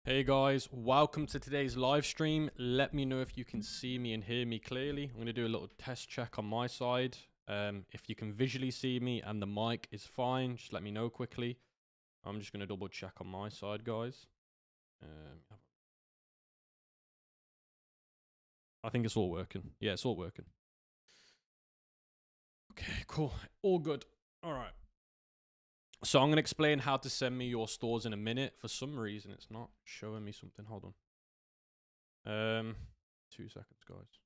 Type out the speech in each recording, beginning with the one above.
Hey guys, welcome to today's live stream. Let me know if you can see me and hear me clearly. I'm going to do a little test check on my side. If you can visually see me and the mic is fine, just let me know quickly. I'm just going to double check on my side, guys. I think it's all working. Yeah, it's all working. Okay, cool. All good. All right. So I'm going to explain how to send me your stores in a minute. For some reason, it's not showing me something. Hold on. 2 seconds, guys.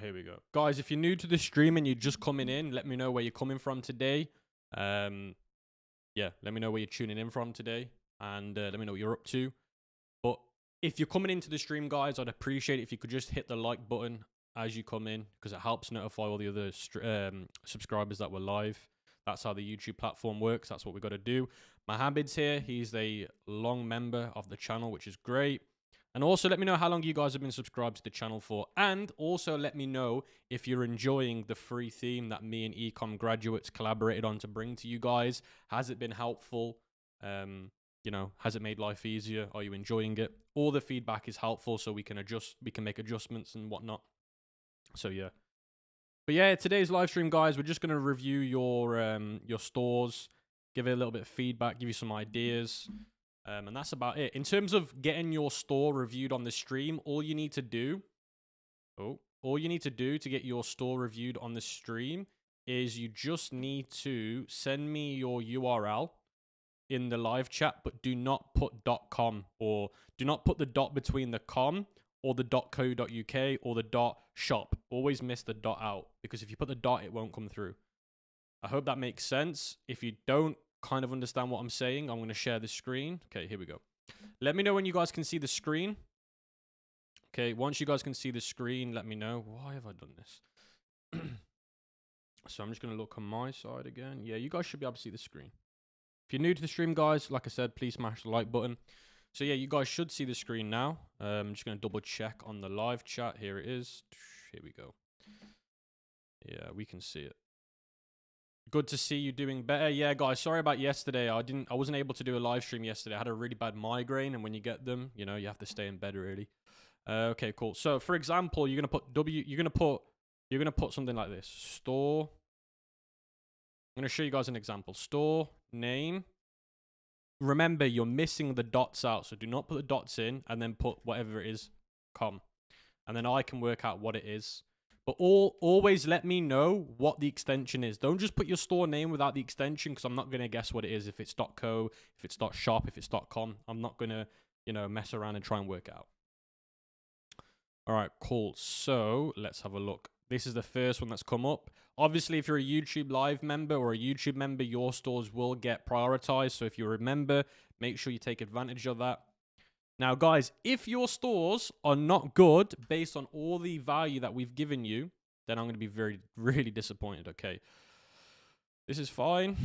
Here we go. Guys, if you're new to the stream and you're just coming in, let me know where you're coming from today. Yeah, let me know where you're tuning in from today. And let me know what you're up to. But if you're coming into the stream, guys, I'd appreciate it if you could just hit the like button as you come in, because it helps notify all the other subscribers that we're live. That's how the YouTube platform works. That's what we've got to do. Mohammed's here. He's a long member of the channel, which is great. And also let me know how long you guys have been subscribed to the channel for. And also let me know if you're enjoying the free theme that me and Ecom graduates collaborated on to bring to you guys. Has it been helpful? You know, has it made life easier? Are you enjoying it? All the feedback is helpful so we can adjust, we can make adjustments and whatnot. So yeah. But yeah, today's live stream, guys, we're just going to review your stores, give it a little bit of feedback, give you some ideas. And that's about it. In terms of getting your store reviewed on the stream, all you need to do to get your store reviewed on the stream is you just need to send me your URL in the live chat, but do not put .com, or do not put the dot between the com or the .co.uk or the .shop. Always miss the dot out, because if you put the dot, it won't come through. I hope that makes sense. If you don't kind of understand what I'm saying, I'm going to share the screen. Okay, here we go. Let me know when you guys can see the screen. Okay, once you guys can see the screen, let me know. Why have I done this? So I'm just going to look on my side again. Yeah, you guys should be able to see the screen. If you're new to the stream, guys, like I said, please smash the like button. So yeah, you guys should see the screen now. I'm just going to double check on the live chat. Here it is. Here we go. Yeah, we can see it. Good to see you doing better. Yeah, guys, sorry about yesterday. I wasn't able to do a live stream yesterday. I had a really bad migraine, and when you get them, you know, you have to stay in bed early. Okay, cool. So, for example, you're gonna put something like this. Store. I'm gonna show you guys an example. Store name. Remember, you're missing the dots out, so do not put the dots in and then put whatever it is, com, and then I can work out what it is. But always let me know what the extension is. Don't just put your store name without the extension, because I'm not going to guess what it is. If it's .co, if it's .shop, if it's .com, I'm not going to, you know, mess around and try and work it out. All right, cool. So let's have a look. This is the first one that's come up. Obviously, if you're a YouTube Live member or a YouTube member, your stores will get prioritized. So if you're a member, make sure you take advantage of that. Now, guys, if your stores are not good based on all the value that we've given you, then I'm going to be really disappointed, okay? This is fine.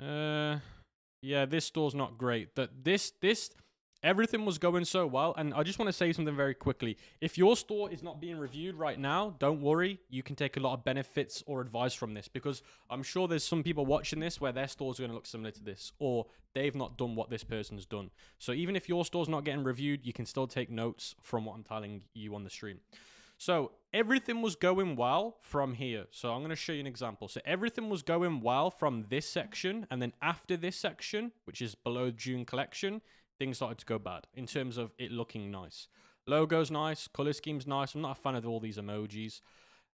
Yeah, this store's not great. Everything was going so well, and I just want to say something very quickly. If your store is not being reviewed right now, don't worry. You can take a lot of benefits or advice from this, because I'm sure there's some people watching this where their stores are going to look similar to this, or they've not done what this person's done. So even if your store's not getting reviewed, you can still take notes from what I'm telling you on the stream. So everything was going well from here. So I'm going to show you an example. So everything was going well from this section, and then after this section, which is below June collection, things started to go bad in terms of it looking nice. Logo's nice, color scheme's nice. I'm not a fan of all these emojis.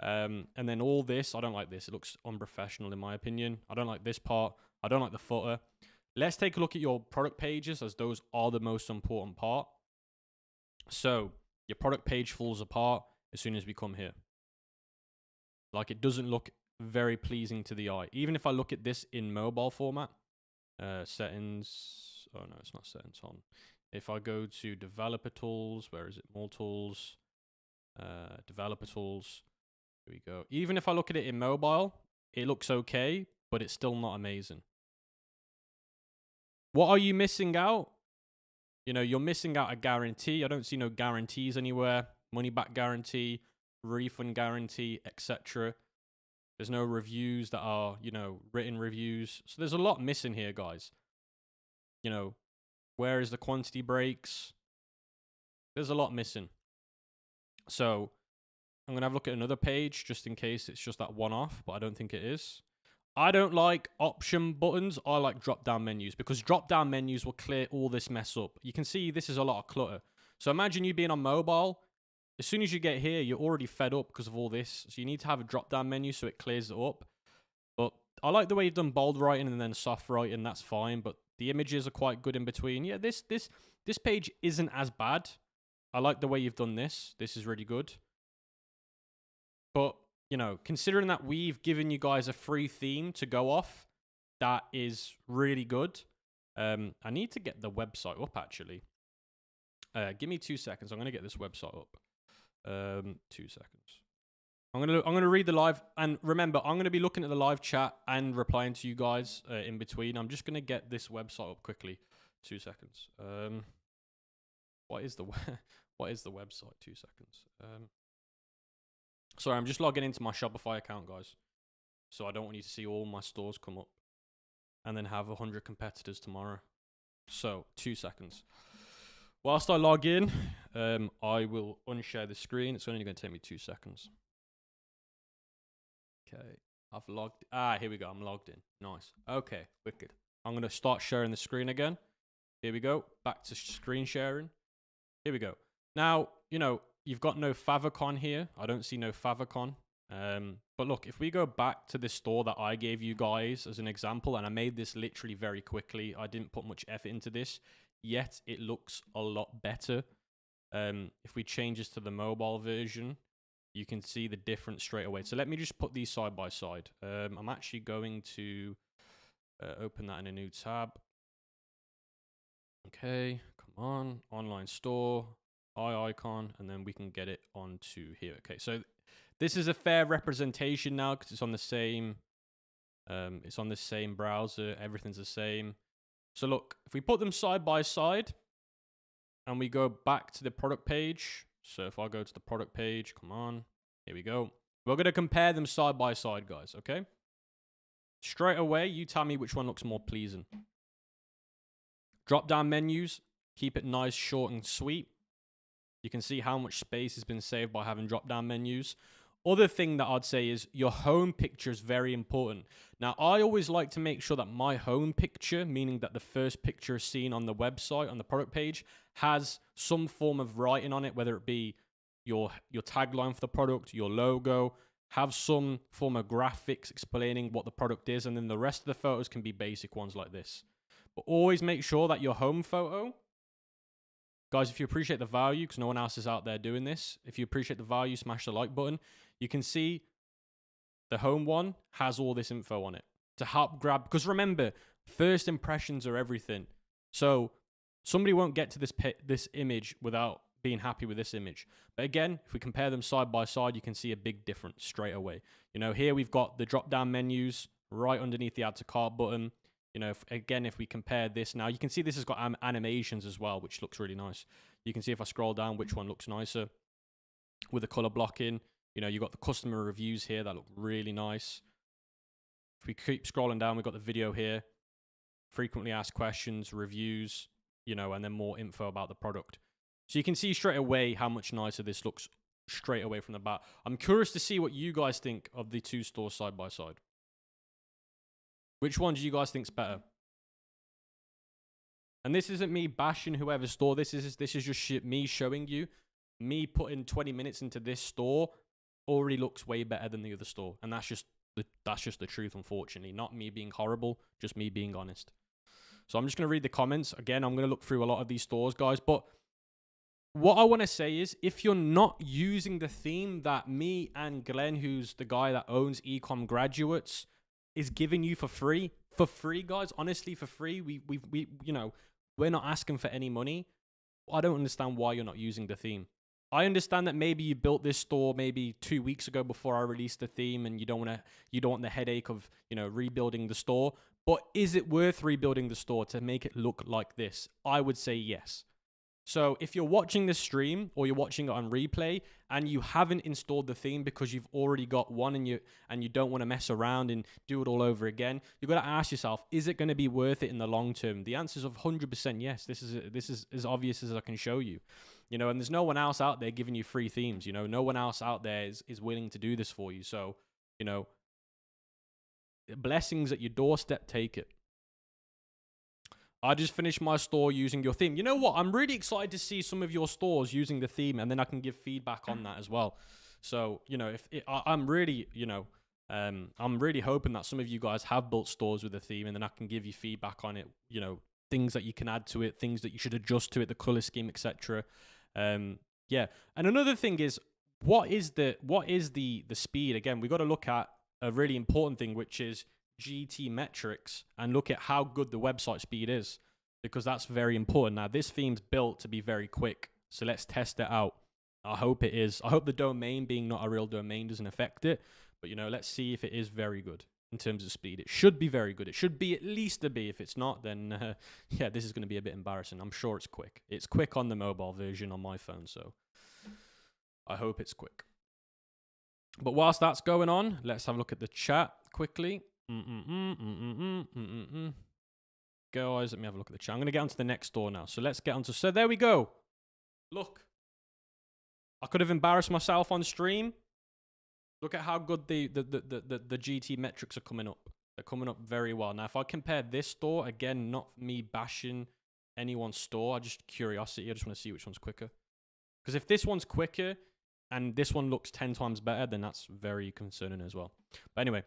And then all this, I don't like this. It looks unprofessional in my opinion. I don't like this part. I don't like the footer. Let's take a look at your product pages, as those are the most important part. So your product page falls apart as soon as we come here. Like, it doesn't look very pleasing to the eye. Even if I look at this in mobile format, settings. Oh no, it's not settings on. If I go to developer tools, where is it? More tools, developer tools. Here we go. Even if I look at it in mobile, it looks okay, but it's still not amazing. What are you missing out? You know, you're missing out a guarantee. I don't see no guarantees anywhere. Money back guarantee, refund guarantee, etc. There's no reviews that are, you know, written reviews. So there's a lot missing here, guys. You know, Where is the quantity breaks? There's a lot missing. So I'm going to have a look at another page just in case it's just that one off, but I don't think it is. I don't like option buttons. I like drop-down menus because drop-down menus will clear all this mess up. You can see this is a lot of clutter. So imagine you being on mobile. As soon as you get here, you're already fed up because of all this. So you need to have a drop-down menu so it clears it up. But I like the way you've done bold writing and then soft writing. That's fine. But the images are quite good in between. Yeah, this page isn't as bad. I like the way you've done this. This is really good. But, you know, considering that we've given you guys a free theme to go off, that is really good. I need to get the website up, actually. Give me 2 seconds. I'm going to get this website up. 2 seconds. I'm gonna read the live, and remember, I'm gonna be looking at the live chat and replying to you guys in between. I'm just gonna get this website up quickly. 2 seconds. What is the website? 2 seconds. Sorry, I'm just logging into my Shopify account, guys. So I don't want you to see all my stores come up and then have 100 competitors tomorrow. So 2 seconds. Whilst I log in, I will unshare the screen. It's only going to take me 2 seconds. Okay, I've logged. Here we go. I'm logged in. Nice. Okay, wicked. I'm going to start sharing the screen again. Here we go. Back to screen sharing. Here we go. Now, you know, you've got no favicon here. I don't see no favicon. But look, if we go back to this store that I gave you guys as an example, and I made this literally very quickly. I didn't put much effort into this. Yet it looks a lot better. If we change this to the mobile version, you can see the difference straight away. So let me just put these side by side. I'm actually going to open that in a new tab. Okay, come on, online store, icon, and then we can get it onto here. Okay, so this is a fair representation now because it's on the same. It's on the same browser. Everything's the same. So look, if we put them side by side and we go back to the product page. So if I go to the product page, come on, here we go. We're going to compare them side by side, guys, okay? Straight away, you tell me which one looks more pleasing. Drop down menus, keep it nice, short and sweet. You can see how much space has been saved by having drop down menus. Other thing that I'd say is your home picture is very important. Now, I always like to make sure that my home picture, meaning that the first picture seen on the website, on the product page, has some form of writing on it, whether it be your tagline for the product, your logo, have some form of graphics explaining what the product is, and then the rest of the photos can be basic ones like this. But always make sure that your home photo, guys, if you appreciate the value, because no one else is out there doing this, if you appreciate the value, smash the like button. You can see the home one has all this info on it to help grab, because remember, first impressions are everything. So somebody won't get to this image without being happy with this image. But again, if we compare them side by side, you can see a big difference straight away. You know, here we've got the drop-down menus right underneath the add to cart button. You know, if we compare this now, you can see this has got animations as well, which looks really nice. You can see if I scroll down, which one looks nicer with the color blocking. You know, you've got the customer reviews here that look really nice. If we keep scrolling down, we've got the video here. Frequently asked questions, reviews, you know, and then more info about the product. So you can see straight away how much nicer this looks straight away from the bat. I'm curious to see what you guys think of the two stores side by side. Which one do you guys think's better? And this isn't me bashing whoever's store. This is just me showing you. Me putting 20 minutes into this store already looks way better than the other store, and that's just the truth, unfortunately. Not me being horrible, just me being honest. So I'm just going to read the comments. Again, I'm going to look through a lot of these stores, guys. But what I want to say is, if you're not using the theme that me and Glenn, who's the guy that owns Ecom Graduates, is giving you for free, guys, honestly, for free, we you know, we're not asking for any money. I don't understand why you're not using the theme. I understand that maybe you built this store maybe 2 weeks ago before I released the theme, and you don't want the headache of, you know, rebuilding the store. But is it worth rebuilding the store to make it look like this? I would say yes. So if you're watching this stream or you're watching it on replay and you haven't installed the theme because you've already got one and you don't want to mess around and do it all over again, you've got to ask yourself, is it going to be worth it in the long term? The answer is 100% yes. This is as obvious as I can show you. And there's no one else out there giving you free themes. No one else out there is willing to do this for you. So, blessings at your doorstep, take it. I just finished my store using your theme. You know what? I'm really excited to see some of your stores using the theme, and then I can give feedback on that as well. So, I'm really hoping that some of you guys have built stores with a theme, and then I can give you feedback on it. Things that you can add to it, things that you should adjust to it, the color scheme, etc. Yeah. And another thing is, what is the speed? Again, we got to look at a really important thing, which is GT metrics, and look at how good the website speed is, because that's very important. Now, this theme's built to be very quick, so let's test it out. I hope it is. I hope the domain being not a real domain doesn't affect it, but let's see if it is very good in terms of speed. It should be very good. It should be at least a B. If it's not, then yeah, this is going to be a bit embarrassing. I'm sure it's quick. It's quick on the mobile version on my phone, so I hope it's quick. But whilst that's going on, let's have a look at the chat quickly. Guys, let me have a look at the chat. I'm going to get onto the next store now. So let's get onto... So there we go. Look. I could have embarrassed myself on stream. Look at how good the GT metrics are coming up. They're coming up very well. Now, if I compare this store, again, not me bashing anyone's store, just curiosity. I just want to see which one's quicker. Because if this one's quicker and this one looks 10 times better, then that's very concerning as well. But anyway...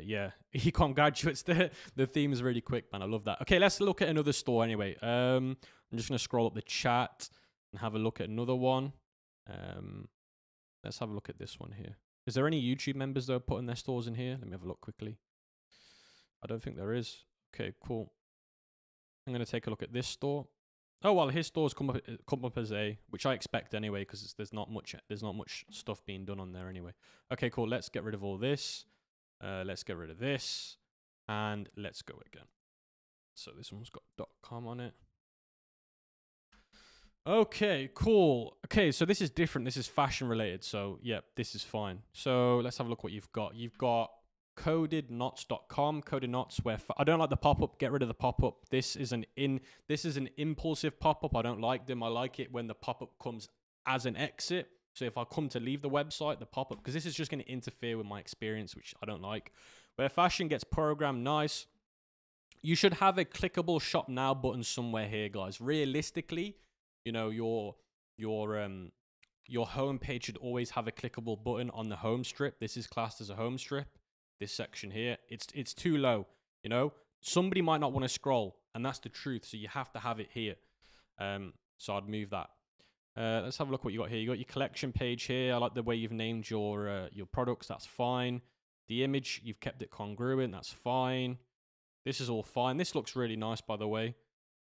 yeah, Ecom graduates. The theme is really quick, man. I love that. Okay, let's look at another store anyway. I'm just gonna scroll up the chat and have a look at another one. Let's have a look at this one here. Is there any YouTube members that are putting their stores in here? Let me have a look quickly. I don't think there is. Okay, cool. I'm gonna take a look at this store. Oh well, his stores come up as A, which I expect anyway, because there's not much stuff being done on there anyway. Okay, cool. Let's get rid of all this. Let's get rid of this, and let's go again. So this one's got .com on it. Okay, cool. Okay, so this is different. This is fashion related. So yeah, this is fine. So let's have a look what you've got. You've got codedknots.com, coded knots, where I don't like the pop-up. Get rid of the pop-up. This is an impulsive pop-up. I don't like them. I like it when the pop-up comes as an exit. So if I come to leave the website, the pop-up, because this is just going to interfere with my experience, which I don't like. Where fashion gets programmed nice, you should have a clickable shop now button somewhere here, guys. Realistically, your home page should always have a clickable button on the home strip. This is classed as a home strip. This section here, it's too low. Somebody might not want to scroll, and that's the truth. So you have to have it here. So I'd move that. Let's have a look what you got here. You got your collection page here. I like the way you've named your products. That's fine. The image, you've kept it congruent. That's fine. This is all fine. This looks really nice, by the way.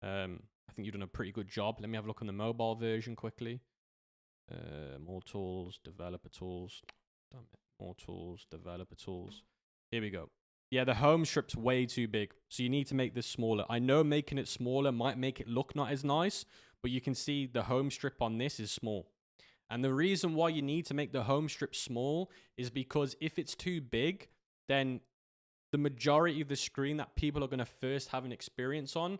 I think you've done a pretty good job. Let me have a look on the mobile version quickly. More tools, developer tools. Damn it. More tools, developer tools. Here we go. Yeah, the home strip's way too big. So you need to make this smaller. I know making it smaller might make it look not as nice, but you can see the home strip on this is small. And the reason why you need to make the home strip small is because if it's too big, then the majority of the screen that people are going to first have an experience on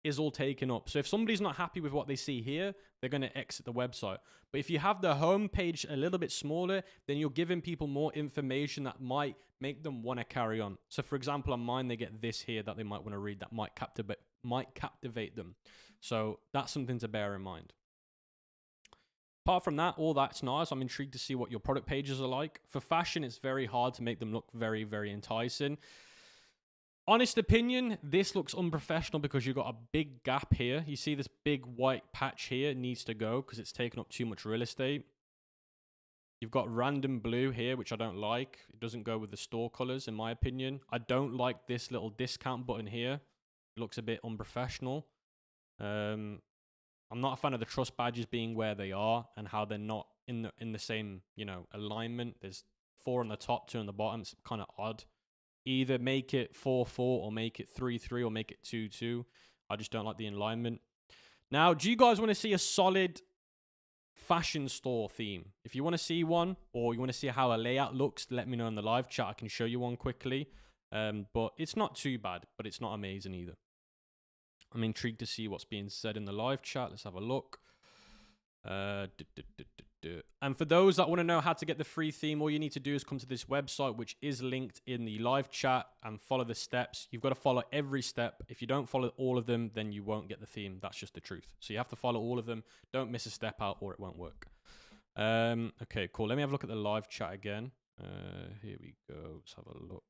is all taken up. So if somebody's not happy with what they see here, they're going to exit the website. But if you have the home page a little bit smaller, then you're giving people more information that might make them want to carry on. So for example, on mine, they get this here that they might want to read that might captivate them. So that's something to bear in mind. Apart from that, all that's nice. I'm intrigued to see what your product pages are like. For fashion, it's very hard to make them look very, very enticing. Honest opinion, this looks unprofessional because you've got a big gap here. You see this big white patch here needs to go because it's taken up too much real estate. You've got random blue here, which I don't like. It doesn't go with the store colors, in my opinion. I don't like this little discount button here. It looks a bit unprofessional. I'm not a fan of the trust badges being where they are and how they're not in the same, alignment. There's 4 on the top, 2 on the bottom. It's kind of odd. Either make it 4-4 or make it 3-3 or make it 2-2. I just don't like the alignment. Now, do you guys want to see a solid fashion store theme? If you want to see one, or you want to see how a layout looks, let me know in the live chat. I can show you one quickly. But it's not too bad, but it's not amazing either. I'm intrigued to see what's being said in the live chat. Let's have a look. And for those that want to know how to get the free theme, all you need to do is come to this website, which is linked in the live chat, and follow the steps. You've got to follow every step. If you don't follow all of them, then you won't get the theme. That's just the truth. So you have to follow all of them. Don't miss a step out or it won't work. Okay, cool. Let me have a look at the live chat again. Here we go. Let's have a look.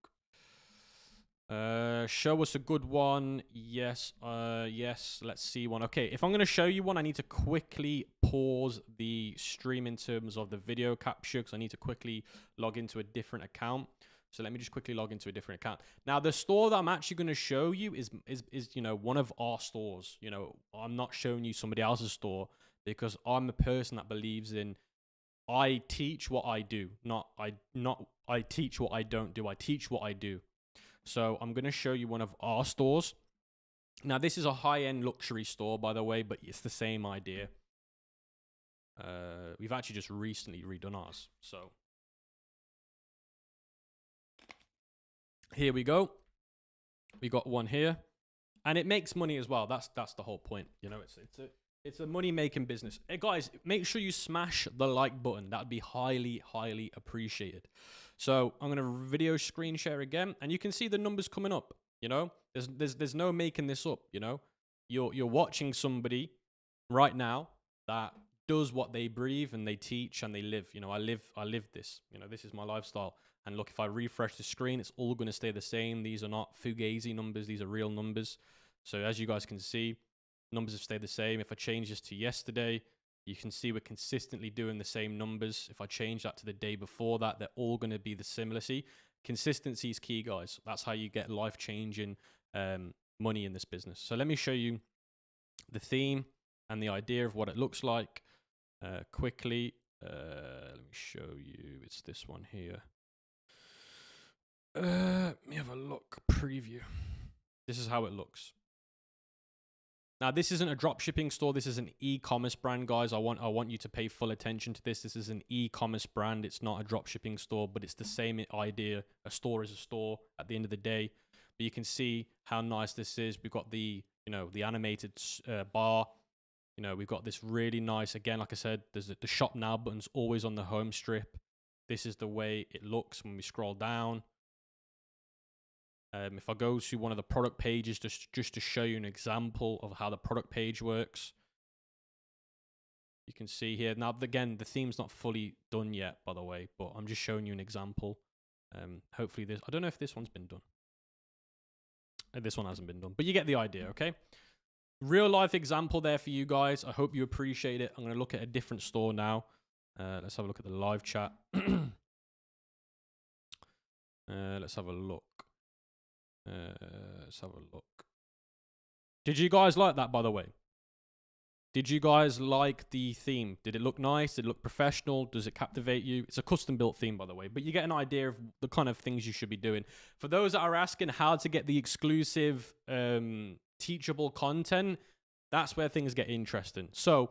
Show us a good one. Yes. Yes. Let's see one. Okay. If I'm going to show you one, I need to quickly pause the stream in terms of the video capture, because I need to quickly log into a different account. So let me just quickly log into a different account. Now, the store that I'm actually going to show you is you know, one of our stores. You know, I'm not showing you somebody else's store, because I'm the person that believes in, I teach what I do, not I teach what I don't do. I teach what I do. So I'm going to show you one of our stores. Now, this is a high-end luxury store, by the way, but it's the same idea. We've actually just recently redone ours. So here we go. We got one here, and it makes money as well. That's the whole point. You know, it's a money-making business. Hey, guys, make sure you smash the like button. That would be highly, highly appreciated. So I'm going to video screen share again, and you can see the numbers coming up. You know, there's no making this up. You know, you're watching somebody right now that does what they breathe and they teach and they live. You know, I live this. You know, this is my lifestyle. And look, if I refresh the screen, it's all going to stay the same. These are not fugazi numbers. These are real numbers. So as you guys can see, numbers have stayed the same. If I change this to yesterday, you can see we're consistently doing the same numbers. If I change that to the day before that, they're all going to be the similar. See, consistency is key, guys. That's how you get life-changing money in this business. So let me show you the theme and the idea of what it looks like quickly. Let me show you. It's this one here. Let me have a look. Preview. This is how it looks. Now, this isn't a dropshipping store. This is an e-commerce brand, guys. I want you to pay full attention to this. This is an e-commerce brand. It's not a dropshipping store, but it's the same idea. A store is a store at the end of the day. But you can see how nice this is. We've got the, you know, the animated bar. You know, we've got this really nice, again, like I said, there's the shop now button's always on the home strip. This is the way it looks when we scroll down. If I go to one of the product pages, just to show you an example of how the product page works, you can see here. Now, again, the theme's not fully done yet, by the way, but I'm just showing you an example. Hopefully this, I don't know if this one's been done. This one hasn't been done, but you get the idea, okay? Real life example there for you guys. I hope you appreciate it. I'm going to look at a different store now. Let's have a look at the live chat. Let's have a look. Let's have a look. Did you guys like that, by the way? Did you guys like the theme? Did it look nice? Did it look professional? Does it captivate you? It's a custom built theme, by the way, but you get an idea of the kind of things you should be doing. For those that are asking how to get the exclusive teachable content, that's where things get interesting. So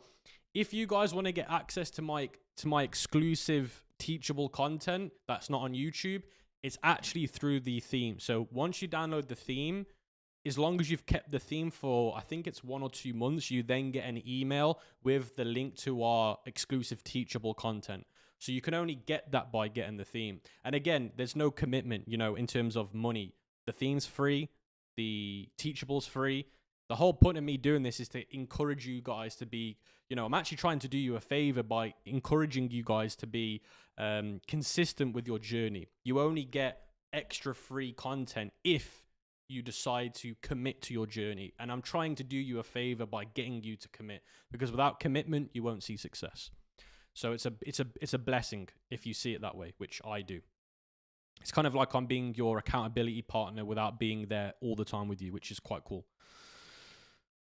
if you guys want to get access to my exclusive teachable content that's not on YouTube, it's actually through the theme. So once you download the theme, as long as you've kept the theme for, I think it's 1 or 2 months, you then get an email with the link to our exclusive teachable content. So you can only get that by getting the theme. And again, there's no commitment, you know, in terms of money. The theme's free. The teachable's free. The whole point of me doing this is to encourage you guys to be, you know, I'm actually trying to do you a favor by encouraging you guys to be consistent with your journey. You only get extra free content if you decide to commit to your journey. And I'm trying to do you a favor by getting you to commit, because without commitment, you won't see success. So it's a blessing if you see it that way, which I do. It's kind of like I'm being your accountability partner without being there all the time with you, which is quite cool.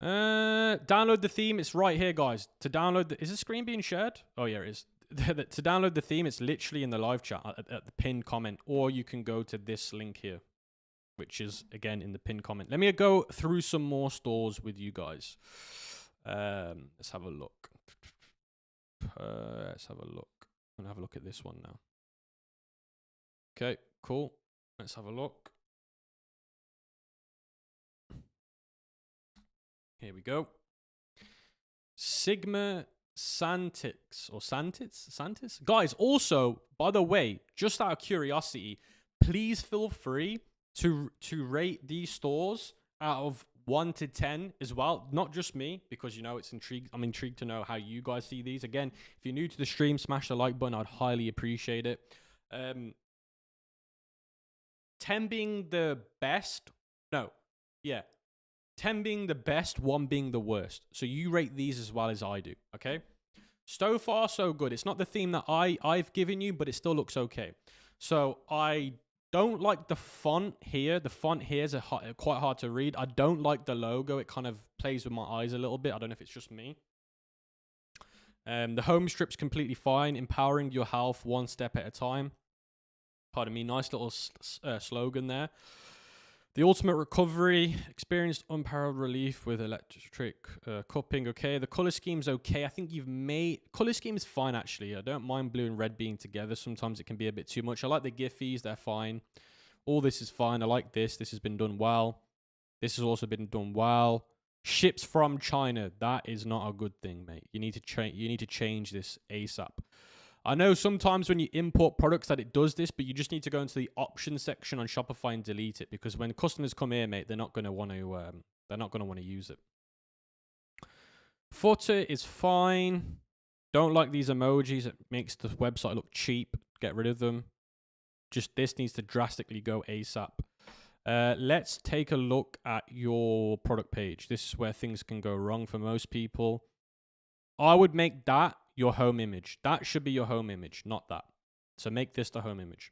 Download the theme. It's right here, guys. To download is the screen being shared? Oh yeah, it is. To download the theme, it's literally in the live chat at the pinned comment, or you can go to this link here, which is again in the pinned comment. Let me go through some more stores with you guys. Let's have a look. Let's have a look. I'm gonna have a look at this one now. Okay, cool. Let's have a look. Here we go. Sigma Santix or Santis? Guys, also, by the way, just out of curiosity, please feel free to rate these stores out of 1 to 10 as well. Not just me, because you know it's intrigued. I'm intrigued to know how you guys see these. Again, if you're new to the stream, smash the like button. I'd highly appreciate it. 10 being the best. No, yeah. 10 being the best, 1 being the worst. So you rate these as well as I do, okay? So far, so good. It's not the theme that I've given you, but it still looks okay. So I don't like the font here. The font here is quite hard to read. I don't like the logo. It kind of plays with my eyes a little bit. I don't know if it's just me. The home strip's completely fine. Empowering your health 1 step at a time. Pardon me. Nice little slogan there. The ultimate recovery, experienced unparalleled relief with electric cupping. Okay, the color scheme's okay. I think you've made color scheme is fine actually. I don't mind blue and red being together. Sometimes it can be a bit too much. I like the Giphies; they're fine. All this is fine. I like this. This has been done well. This has also been done well. Ships from China. That is not a good thing, mate. You need to change this ASAP. I know sometimes when you import products that it does this, but you just need to go into the options section on Shopify and delete it, because when customers come here, mate, they're not going to want to use it. Footer is fine. Don't like these emojis. It makes the website look cheap. Get rid of them. Just this needs to drastically go ASAP. Let's take a look at your product page. This is where things can go wrong for most people. I would make that your home image. That should be your home image, not that. So make this the home image.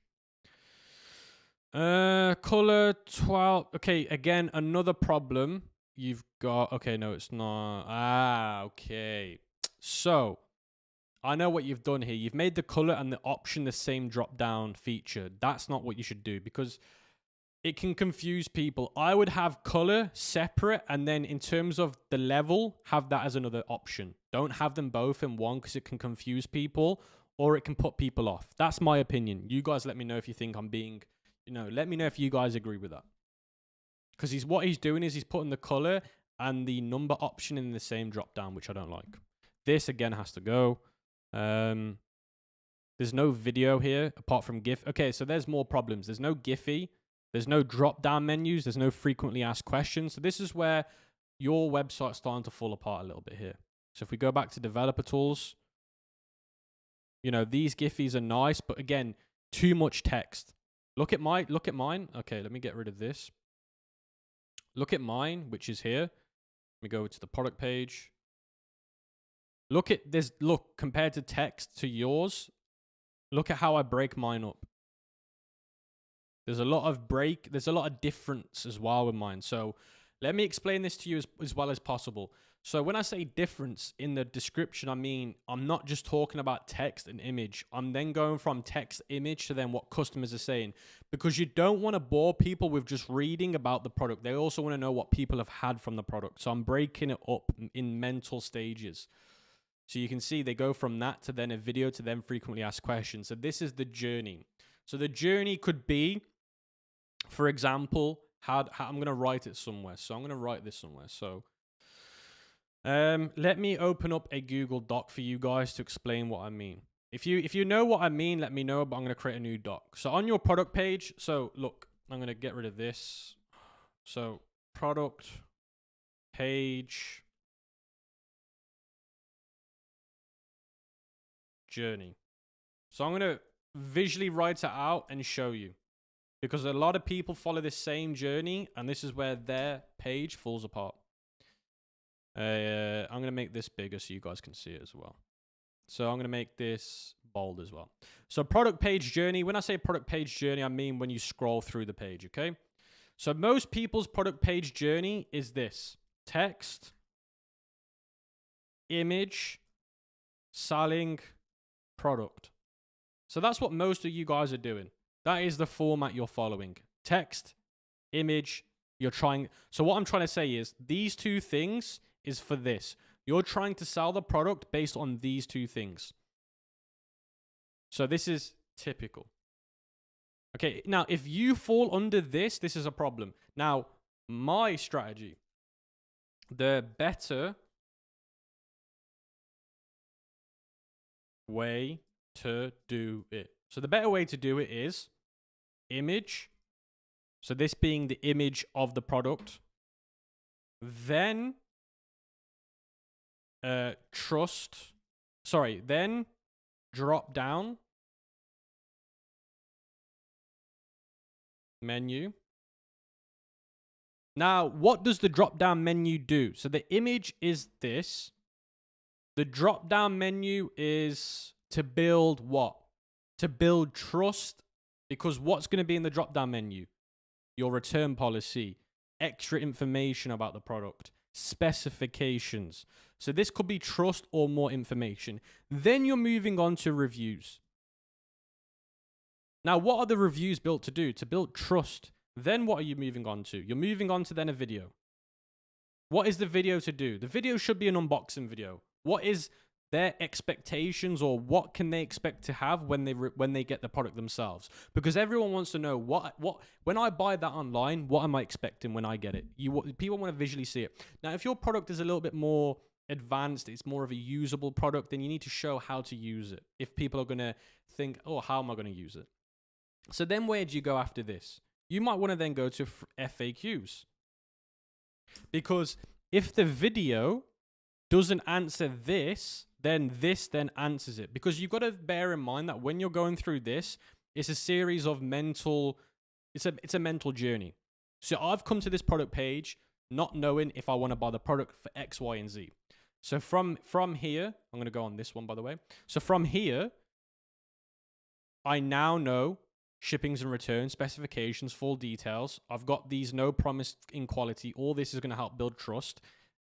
Color 12. Okay, again, another problem. You've got... Okay, no, it's not. Okay. So, I know what you've done here. You've made the color and the option the same drop-down feature. That's not what you should do, because it can confuse people. I would have color separate, and then in terms of the level, have that as another option. Don't have them both in one, because it can confuse people or it can put people off. That's my opinion. You guys let me know if you think I'm being, let me know if you guys agree with that. Because what he's doing is he's putting the color and the number option in the same drop down, which I don't like. This again has to go. There's no video here apart from GIF. Okay, so there's more problems. There's no Giphy. There's no drop-down menus. There's no frequently asked questions. So this is where your website's starting to fall apart a little bit here. So if we go back to developer tools, these Giphies are nice, but again, too much text. Look at mine. Okay, let me get rid of this. Look at mine, which is here. Let me go to the product page. Look at this. Look, compared to text to yours, look at how I break mine up. There's a lot of difference as well with mine. So let me explain this to you as well as possible. So when I say difference in the description, I mean, I'm not just talking about text and image. I'm then going from text, image to then what customers are saying, because you don't want to bore people with just reading about the product. They also want to know what people have had from the product. So I'm breaking it up in mental stages. So you can see they go from that to then a video to then frequently asked questions. So this is the journey. So the journey could be, for example, how I'm going to write it somewhere. So I'm going to write this somewhere. So let me open up a Google Doc for you guys to explain what I mean. If you know what I mean, let me know, but I'm going to create a new doc. So on your product page, so look, I'm going to get rid of this. So product page journey. So I'm going to visually write it out and show you, because a lot of people follow the same journey, and this is where their page falls apart. I'm going to make this bigger so you guys can see it as well. So I'm going to make this bold as well. So product page journey. When I say product page journey, I mean when you scroll through the page, okay? So most people's product page journey is this: text, image, selling, product. So that's what most of you guys are doing. That is the format you're following. Text, image, you're trying. So what I'm trying to say is these two things is for this. You're trying to sell the product based on these two things. So this is typical. Okay, now if you fall under this, this is a problem. Now, my strategy, the better way to do it. So the better way to do it is image. So this being the image of the product. Then then drop down menu. Now, what does the drop down menu do? So the image is this. The drop down menu is to build what? To build trust. Because what's going to be in the drop down menu? Your return policy, extra information about the product, specifications. So this could be trust or more information. Then you're moving on to reviews. Now, what are the reviews built to do? To build trust. Then what are you moving on to? You're moving on to then a video. What is the video to do? The video should be an unboxing video. What is their expectations, or what can they expect to have when they get the product themselves? Because everyone wants to know what when I buy that online, what am I expecting when I get it? People want to visually see it. Now, if your product is a little bit more advanced, it's more of a usable product, then you need to show how to use it. If people are going to think, oh, how am I going to use it? So then where do you go after this? You might want to then go to FAQs. Because if the video doesn't answer this, then this then answers it. Because you've got to bear in mind that when you're going through this, it's a series of it's a mental journey. So I've come to this product page not knowing if I want to buy the product for X, Y, and Z. So from here, I'm going to go on this one, by the way. So from here, I now know shippings and returns, specifications, full details. I've got these no promise in quality. All this is going to help build trust.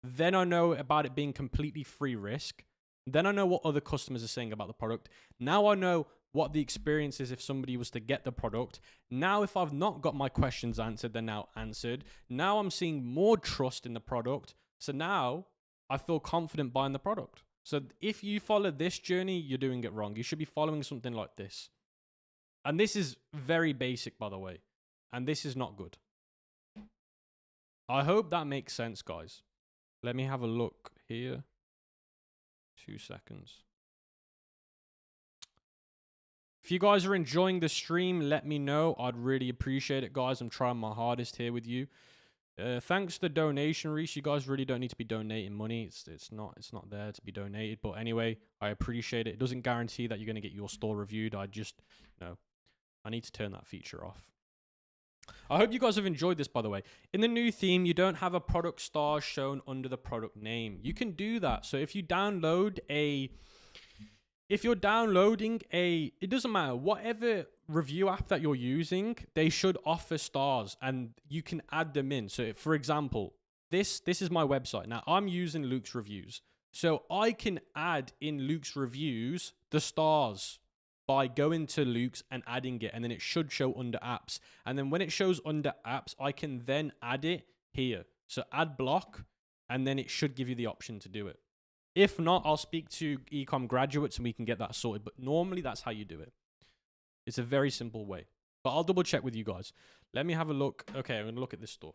Then I know about it being completely free risk. Then I know what other customers are saying about the product. Now I know what the experience is if somebody was to get the product. Now, if I've not got my questions answered, they're now answered. Now I'm seeing more trust in the product. So now I feel confident buying the product. So if you follow this journey, you're doing it wrong. You should be following something like this. And this is very basic, by the way. And this is not good. I hope that makes sense, guys. Let me have a look here. 2 seconds. If you guys are enjoying the stream, let me know. I'd really appreciate it, guys. I'm trying my hardest here with you. Thanks to the donation, Reese. You guys really don't need to be donating money. It's not there to be donated. But anyway, I appreciate it. It doesn't guarantee that you're going to get your store reviewed. I need to turn that feature off. I hope you guys have enjoyed this, by the way. In the new theme, you don't have a product star shown under the product name. You can do that. So if you're downloading it doesn't matter, whatever review app that you're using, they should offer stars and you can add them in. So for example, this is my website. Now I'm using Luke's Reviews. So I can add in Luke's Reviews the stars by going to Luke's and adding it, and then it should show under apps. And then when it shows under apps, I can then add it here. So add block, and then it should give you the option to do it. If not, I'll speak to Ecom graduates and we can get that sorted. But normally that's how you do it. It's a very simple way. But I'll double check with you guys. Let me have a look. Okay, I'm going to look at this store.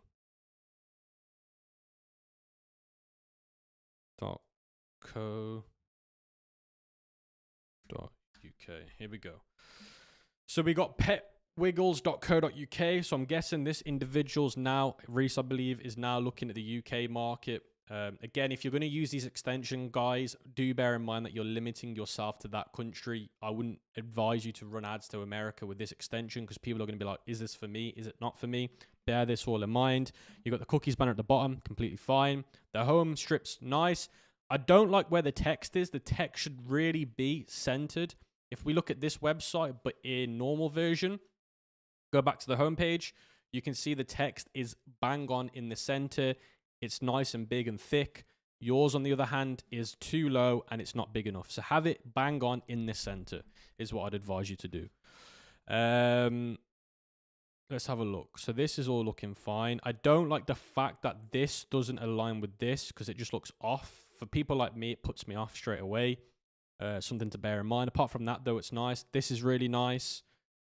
.co.uk. Here we go. So we got petwiggles.co.uk. So I'm guessing this individual's now, Reese, I believe, is now looking at the UK market. Again, if you're going to use these extension, guys, do bear in mind that you're limiting yourself to that country. I wouldn't advise you to run ads to America with this extension because people are going to be like, is this for me? Is it not for me? Bear this all in mind. You got the cookies banner at the bottom, completely fine. The home strip's nice. I don't like where the text is. The text should really be centered. If we look at this website, but in normal version, go back to the homepage, you can see the text is bang on in the center. It's nice and big and thick. Yours, on the other hand, is too low and it's not big enough. So have it bang on in the center is what I'd advise you to do. Let's have a look. So this is all looking fine. I don't like the fact that this doesn't align with this because it just looks off for people like me, it puts me off straight away. Something to bear in mind. Apart from that, though, it's nice. This is really nice.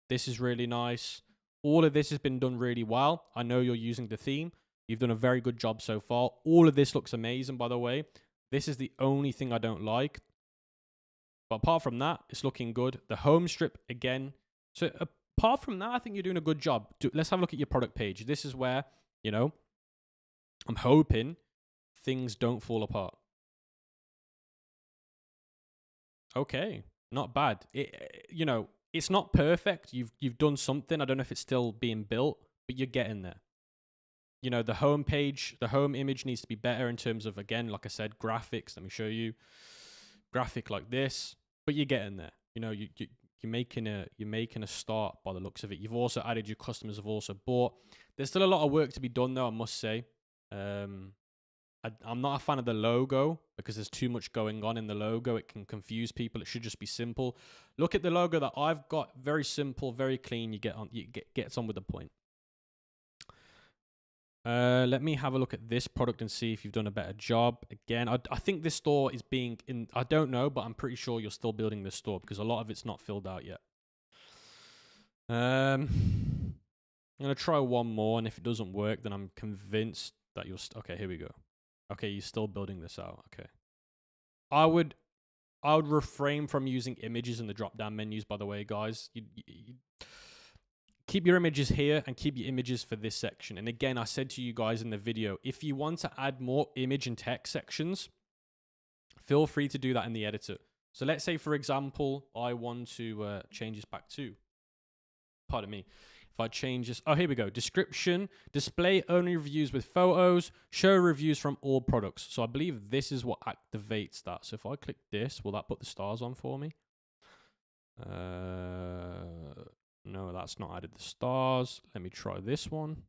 This is really nice. All of this has been done really well. I know you're using the theme. You've done a very good job so far. All of this looks amazing, by the way. This is the only thing I don't like. But apart from that, it's looking good. The home strip, again. So apart from that, I think you're doing a good job. Let's have a look at your product page. This is where, you know, I'm hoping things don't fall apart. Okay, not bad. You know, it's not perfect. You've done something. I don't know if it's still being built, but you're getting there. You know, the home page, the home image needs to be better in terms of, again, like I said, graphics. Let me show you. Graphic like this, but you're getting there. You know, you're making a start by the looks of it. You've also added your customers have also bought. There's still a lot of work to be done, though, I must say. I'm not a fan of the logo because there's too much going on in the logo. It can confuse people. It should just be simple. Look at the logo that I've got. Very simple, very clean. You gets on with the point. Let me have a look at this product and see if you've done a better job. Again, I think this store is being in. I don't know, but I'm pretty sure you're still building this store because a lot of it's not filled out yet. I'm gonna try one more, and if it doesn't work, then I'm convinced that you're. Okay, here we go. Okay, you're still building this out. Okay. I would refrain from using images in the drop-down menus, by the way, guys. You keep your images here and keep your images for this section. And again, I said to you guys in the video, if you want to add more image and text sections, feel free to do that in the editor. So let's say, for example, I want to change this back to, pardon me. If I change this, oh, here we go. Description, display only reviews with photos, show reviews from all products. So I believe this is what activates that. So if I click this, will that put the stars on for me? No, that's not added the stars. Let me try this one.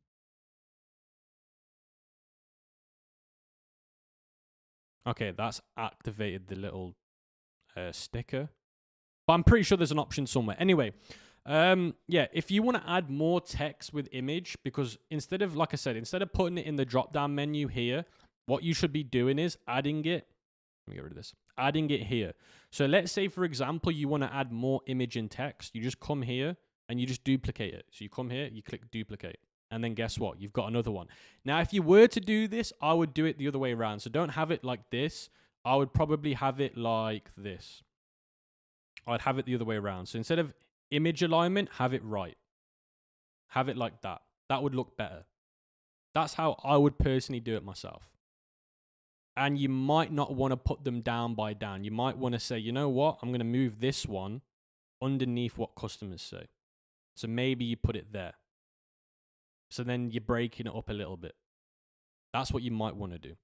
Okay, that's activated the little sticker. But I'm pretty sure there's an option somewhere. Anyway, yeah, if you want to add more text with image, because instead of, like I said, instead of putting it in the drop-down menu here, what you should be doing is adding it. Let me get rid of this. Adding it here. So let's say, for example, you want to add more image and text. You just come here and you just duplicate it. So you come here, you click duplicate. And then guess what? You've got another one. Now, if you were to do this, I would do it the other way around. So don't have it like this. I would probably have it like this. I'd have it the other way around. So instead of image alignment, have it right. Have it like that. That would look better. That's how I would personally do it myself. And you might not want to put them down by down. You might want to say, you know what? I'm going to move this one underneath what customers say. So maybe you put it there. So then you're breaking it up a little bit. That's what you might want to do.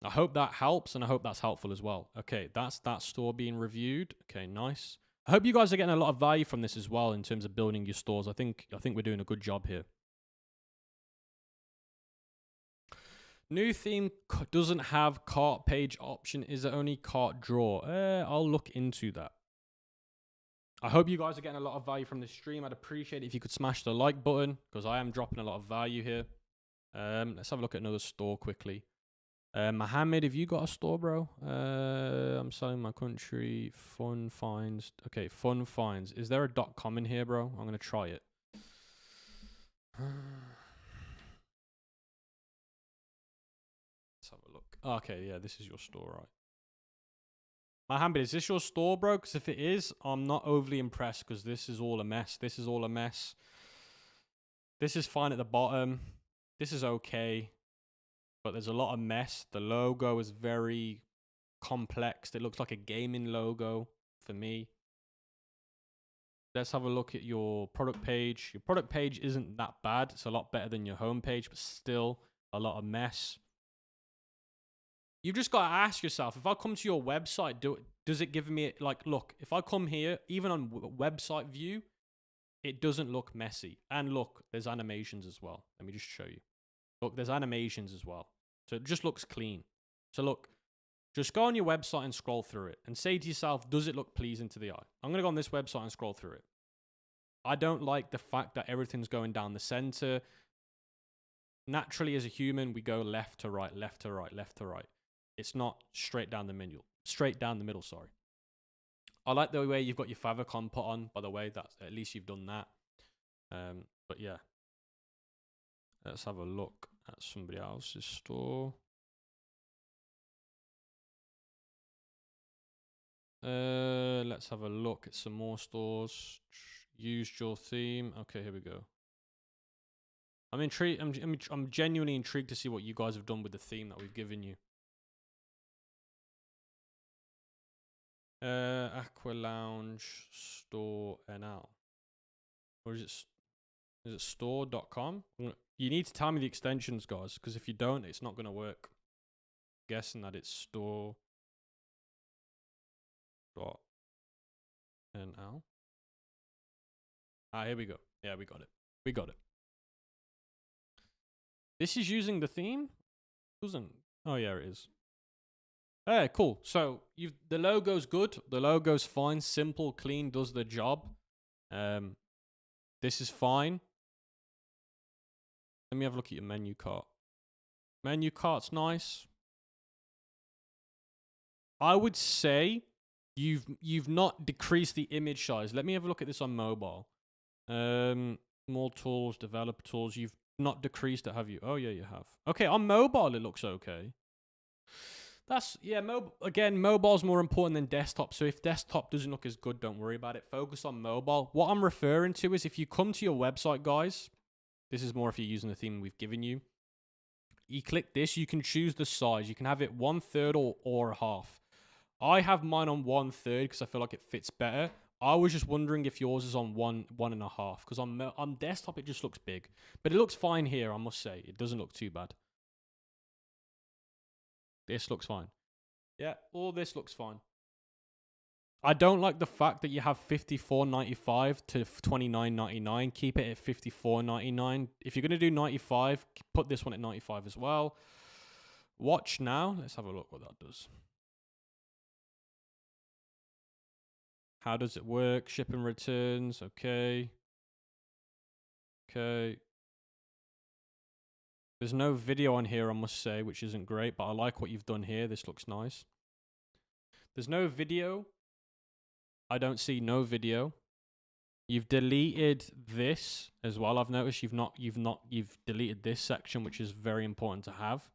I hope that helps, and I hope that's helpful as well. Okay, that's that store being reviewed. Okay, nice. I hope you guys are getting a lot of value from this as well in terms of building your stores. I think we're doing a good job here. New theme doesn't have cart page option. Is it only cart drawer? I'll look into that. I hope you guys are getting a lot of value from this stream. I'd appreciate it if you could smash the like button because I am dropping a lot of value here. Let's have a look at another store quickly. Mohammed, have you got a store, bro? I'm selling my country. Fun finds. Okay, fun finds. Is there a .com in here, bro? I'm going to try it. Let's have a look. Okay, yeah, this is your store, right? Mohammed, is this your store, bro? Because if it is, I'm not overly impressed because this is all a mess. This is all a mess. This is fine at the bottom. This is okay. But there's a lot of mess. The logo is very complex. It looks like a gaming logo for me. Let's have a look at your product page. Your product page isn't that bad. It's a lot better than your home page, but still a lot of mess. You've just got to ask yourself, if I come to your website, does it give me, like, look, if I come here, even on website view, it doesn't look messy. And look, there's animations as well. Let me just show you. Look, there's animations as well. So it just looks clean. So look, just go on your website and scroll through it and say to yourself, does it look pleasing to the eye? I'm going to go on this website and scroll through it. I don't like the fact that everything's going down the center. naturally as a human, we go left to right, left to right, left to right. It's not straight down the middle. Straight down the middle, sorry. I like the way you've got your favicon put on, by the way. That's at least you've done that. But yeah. Let's have a look at somebody else's store. Let's have a look at some more stores. Used your theme. Okay, here we go. I'm intrigued. I'm genuinely intrigued to see what you guys have done with the theme that we've given you. Aqua Lounge Store NL. Or is it store.com? You need to tell me the extensions, guys, because if you don't, it's not going to work. I'm guessing that it's store.nl. Ah, here we go. Yeah, we got it. We got it. This is using the theme? Doesn't. Oh, yeah, it is. Hey, cool. So the logo's good. The logo's fine. Simple, clean, does the job. This is fine. Let me have a look at your menu cart. Menu cart's nice. I would say you've not decreased the image size. Let me have a look at this on mobile. More tools, developer tools. You've not decreased it, have you? Oh yeah, you have. Okay, on mobile it looks okay. Again, mobile's more important than desktop. So if desktop doesn't look as good, don't worry about it. Focus on mobile. What I'm referring to is if you come to your website, guys, this is more if you're using the theme we've given you. You click this, you can choose the size. You can have it 1/3 or a half. I have mine on 1/3 because I feel like it fits better. I was just wondering if yours is on 1.5 because on desktop it just looks big. But it looks fine here, I must say. It doesn't look too bad. This looks fine. Yeah, all this looks fine. I don't like the fact that you have $54.95 to $29.99. Keep it at $54.99. If you're going to do 95, put this one at 95 as well. Watch now. Let's have a look what that does. How does it work? Shipping returns. Okay. Okay. There's no video on here, I must say, which isn't great, but I like what you've done here. This looks nice. There's no video. I don't see no video. You've deleted this as well. I've noticed you've deleted this section, which is very important to have.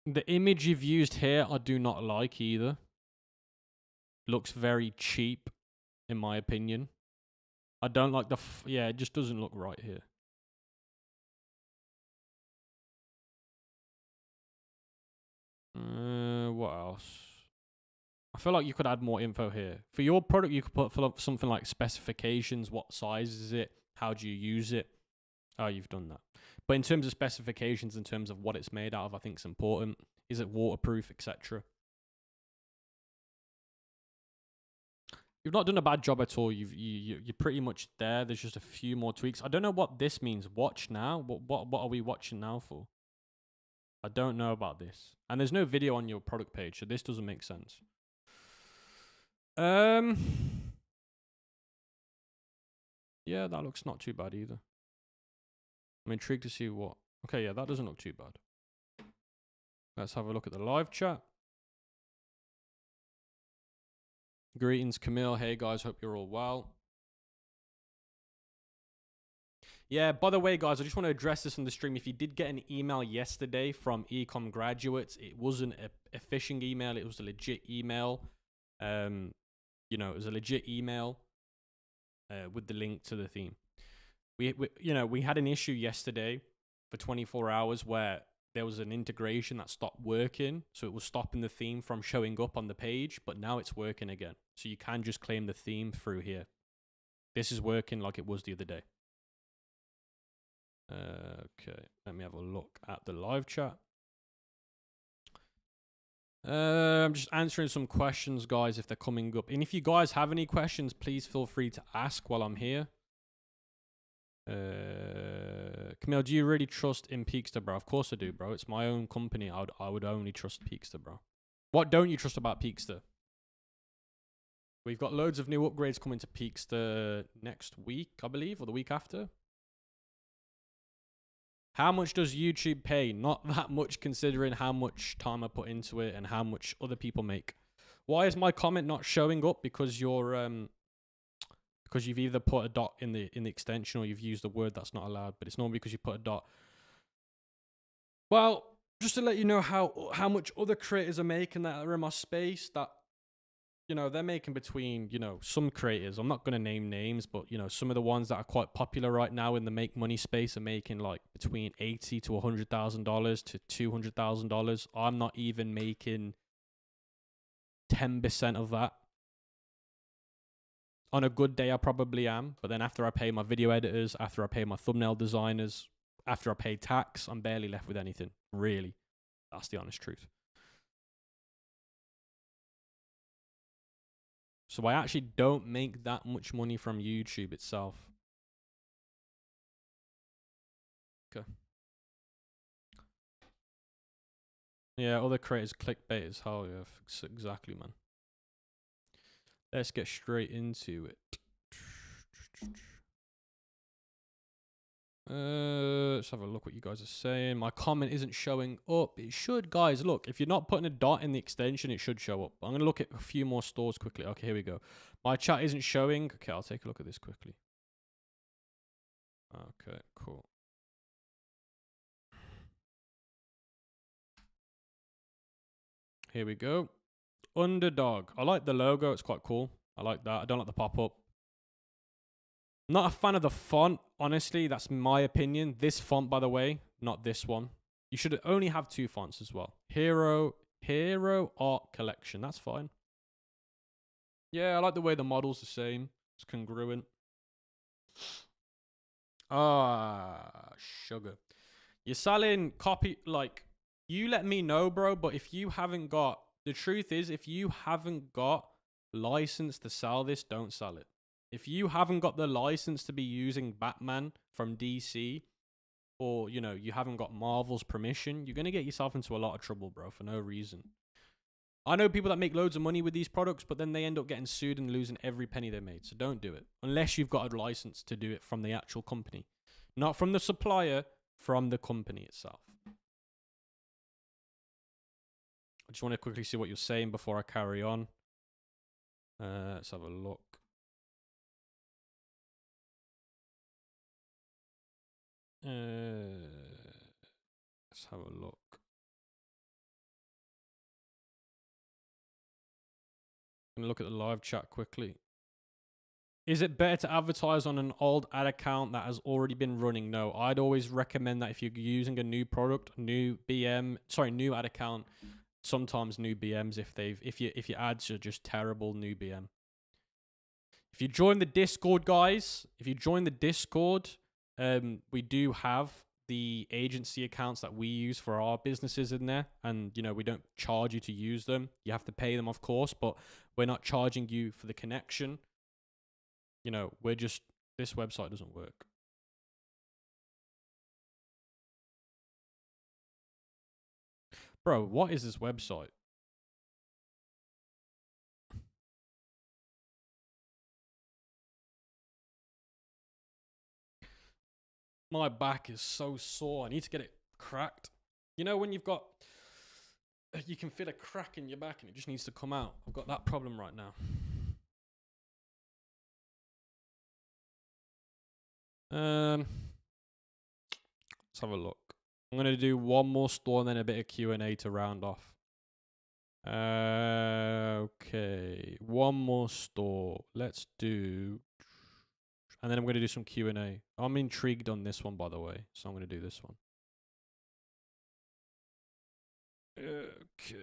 The image you've used here, I do not like either. Looks very cheap, in my opinion. I don't like the... yeah, it just doesn't look right here. What else? I feel like you could add more info here. For your product, you could put something like specifications. What size is it? How do you use it? Oh, you've done that. But in terms of specifications, in terms of what it's made out of, I think it's important. Is it waterproof, etc.? You've not done a bad job at all. You're pretty much there. There's just a few more tweaks. I don't know what this means. Watch now. What are we watching now for? I don't know about this. And there's no video on your product page, so this doesn't make sense. Yeah, that looks not too bad either. I'm intrigued to see what... okay, yeah, that doesn't look too bad. Let's have a look at the live chat. Greetings, Camille. Hey, guys. Hope you're all well. Yeah, by the way, guys, I just want to address this on the stream. If you did get an email yesterday from Ecom graduates, it wasn't a phishing email. It was a legit email. You know, it was a legit email with the link to the theme. We had an issue yesterday for 24 hours where there was an integration that stopped working. So it was stopping the theme from showing up on the page, but now it's working again. So you can just claim the theme through here. This is working like it was the other day. Okay, let me have a look at the live chat. I'm just answering some questions, guys, if they're coming up. And if you guys have any questions, please feel free to ask while I'm here. Camille, do you really trust in Peakster, bro? Of course I do, bro. It's my own company. I would only trust Peakster, bro. What don't you trust about Peakster? We've got loads of new upgrades coming to Peakster next week, I believe, or the week after. How much does YouTube pay? Not that much, considering how much time I put into it and how much other people make. Why is my comment not showing up? Because you're because you've either put a dot in the extension or you've used a word that's not allowed. But it's normally because you put a dot. Well, just to let you know how much other creators are making that are in my space, that, you know, they're making between, you know, some creators, I'm not going to name names, but, you know, some of the ones that are quite popular right now in the make money space are making like between $80,000 to $100,000 to $200,000. I'm not even making 10% of that. On a good day, I probably am. But then after I pay my video editors, after I pay my thumbnail designers, after I pay tax, I'm barely left with anything, really. That's the honest truth. So I actually don't make that much money from YouTube itself. Okay. Yeah, other creators clickbait as hell. Yeah, exactly, man. Let's get straight into it. Let's have a look what you guys are saying. My comment isn't showing up. It should, guys. Look, if you're not putting a dot in the extension, it should show up. I'm going to look at a few more stores quickly. Okay, here we go. My chat isn't showing. Okay, I'll take a look at this quickly. Okay, cool. Here we go. Underdog. I like the logo. It's quite cool. I like that. I don't like the pop-up. Not a fan of the font. Honestly, that's my opinion. This font, by the way, not this one. You should only have two fonts as well. Hero Art Collection. That's fine. Yeah, I like the way the model's the same. It's congruent. Sugar. You're selling copy, like, you let me know, bro, but if you haven't got, the truth is, if you haven't got license to sell this, don't sell it. If you haven't got the license to be using Batman from DC, or, you know, you haven't got Marvel's permission, you're going to get yourself into a lot of trouble, bro, for no reason. I know people that make loads of money with these products, but then they end up getting sued and losing every penny they made. So don't do it. Unless you've got a license to do it from the actual company. Not from the supplier, from the company itself. I just want to quickly see what you're saying before I carry on. Let's have a look. Let's have a look. I'm going to look at the live chat quickly. Is it better to advertise on an old ad account that has already been running? No, I'd always recommend that if you're using a new product, new ad account, sometimes new BMs if your ads are just terrible, new BM. If you join the Discord, guys, we do have the agency accounts that we use for our businesses in there, and you know, we don't charge you to use them. You have to pay them, of course, but we're not charging you for the connection. You know, this website doesn't work. Bro, what is this website? My back is so sore. I need to get it cracked. You know, when you can feel a crack in your back and it just needs to come out. I've got that problem right now. Let's have a look. I'm going to do one more store and then a bit of Q&A to round off. Okay. One more store. Let's do... And then I'm going to do some Q&A. I'm intrigued on this one, by the way. So I'm going to do this one. Okay.com.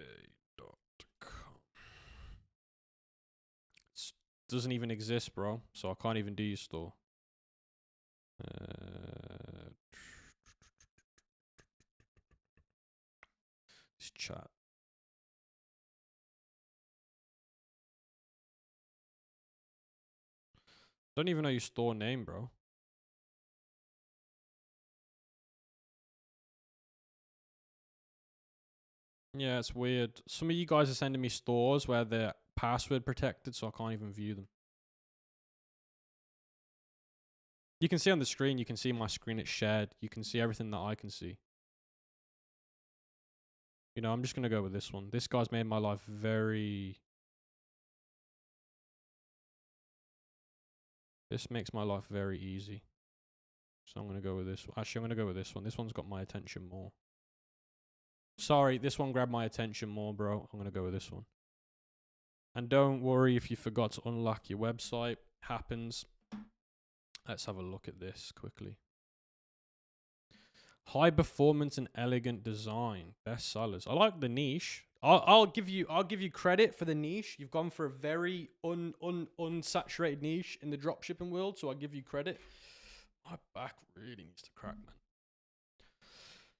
It doesn't even exist, bro. So I can't even do your store. This chat. Don't even know your store name, bro. Yeah, it's weird. Some of you guys are sending me stores where they're password protected, so I can't even view them. You can see on the screen, you can see my screen, it's shared. You can see everything that I can see. You know, I'm just going to go with this one. This guy's made my life very... This makes my life very easy. So I'm going to go with this one. Actually, I'm going to go with this one. This one's got my attention more. Sorry, this one grabbed my attention more, bro. I'm going to go with this one. And don't worry if you forgot to unlock your website. Happens. Let's have a look at this quickly. High performance and elegant design. Best sellers. I like the niche. I'll give you credit for the niche. You've gone for a very unsaturated niche in the dropshipping world, so I give you credit. My back really needs to crack, man.